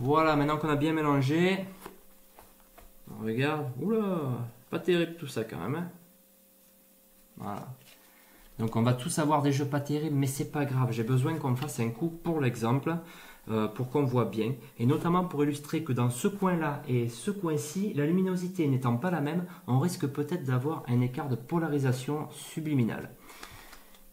Voilà, maintenant qu'on a bien mélangé, on regarde, oula, pas terrible tout ça quand même. Hein. Voilà. Donc on va tous avoir des jeux pas terribles, mais c'est pas grave. J'ai besoin qu'on fasse un coup pour l'exemple, pour qu'on voit bien. Et notamment pour illustrer que dans ce coin-là et ce coin-ci, la luminosité n'étant pas la même, on risque peut-être d'avoir un écart de polarisation subliminale.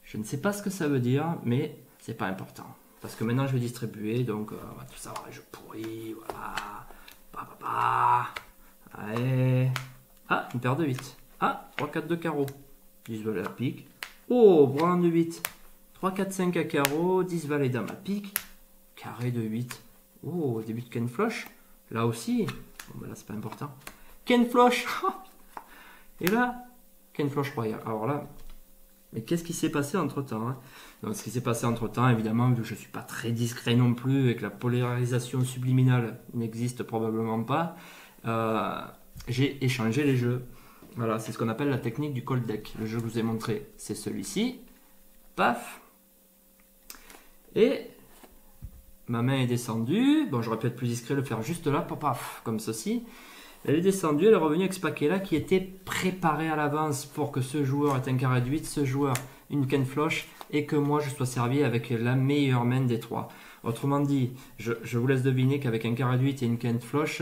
Je ne sais pas ce que ça veut dire, mais c'est pas important. Parce que maintenant je vais distribuer, donc on va tous avoir les jeux pourris, voilà. Allez. Ah, une paire de 8. Ah, 3, 4 de carreau. 10 valets à pique. Oh, brin de 8. 3, 4, 5 à carreau, 10 valets dame à pique. Carré de 8. Oh, début de Ken Flush. Là aussi. Bon, ben là, c'est pas important. Ken Flush. Et là, Ken Flush royal. Alors là, mais qu'est-ce qui s'est passé entre temps, hein? Donc, ce qui s'est passé entre temps, évidemment, vu que je ne suis pas très discret non plus et que la polarisation subliminale n'existe probablement pas, j'ai échangé les jeux. Voilà, c'est ce qu'on appelle la technique du cold deck. Le jeu que je vous ai montré, c'est celui-ci. Paf. Et ma main est descendue. Bon, j'aurais pu être plus discret, le faire juste là, paf, comme ceci. Elle est descendue, elle est revenue avec ce paquet-là qui était préparé à l'avance pour que ce joueur ait un carré de 8, ce joueur une Ken Flush, et que moi je sois servi avec la meilleure main des trois. Autrement dit, je vous laisse deviner qu'avec un carré de 8 et une Ken Flush,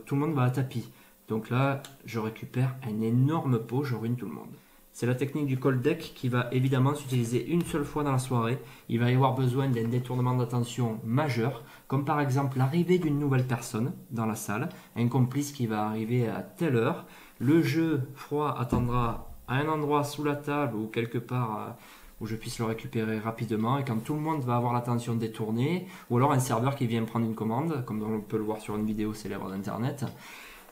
tout le monde va à tapis. Donc là, je récupère un énorme pot, je ruine tout le monde. C'est la technique du cold deck qui va évidemment s'utiliser une seule fois dans la soirée. Il va y avoir besoin d'un détournement d'attention majeur, comme par exemple l'arrivée d'une nouvelle personne dans la salle, un complice qui va arriver à telle heure. Le jeu froid attendra à un endroit sous la table ou quelque part où je puisse le récupérer rapidement. Et quand tout le monde va avoir l'attention détournée, ou alors un serveur qui vient prendre une commande, comme on peut le voir sur une vidéo célèbre d'internet,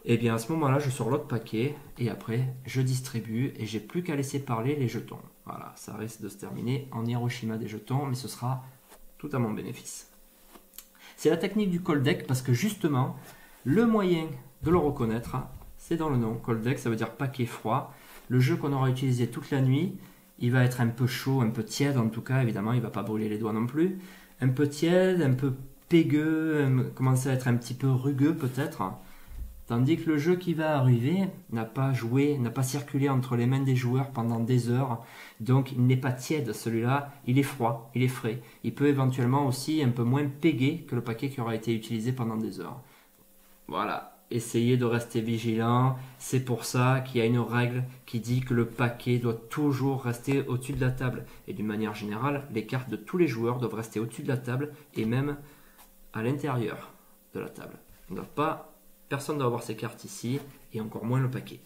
et bien à ce moment-là, je sors l'autre paquet et après, je distribue et j'ai plus qu'à laisser parler les jetons. Voilà, ça risque de se terminer en Hiroshima des jetons, mais ce sera tout à mon bénéfice. C'est la technique du cold deck parce que justement, le moyen de le reconnaître, c'est dans le nom. Cold deck, ça veut dire paquet froid. Le jeu qu'on aura utilisé toute la nuit, il va être un peu chaud, un peu tiède en tout cas, évidemment, il ne va pas brûler les doigts non plus. Un peu tiède, un peu pégueux, commencer à être un petit peu rugueux peut-être. Tandis que le jeu qui va arriver n'a pas joué, n'a pas circulé entre les mains des joueurs pendant des heures. Donc il n'est pas tiède celui-là, il est froid, il est frais. Il peut éventuellement aussi un peu moins péguer que le paquet qui aura été utilisé pendant des heures. Voilà, essayez de rester vigilant. C'est pour ça qu'il y a une règle qui dit que le paquet doit toujours rester au-dessus de la table. Et d'une manière générale, les cartes de tous les joueurs doivent rester au-dessus de la table et même à l'intérieur de la table. On ne doit pas... Personne ne doit avoir ses cartes ici, et encore moins le paquet.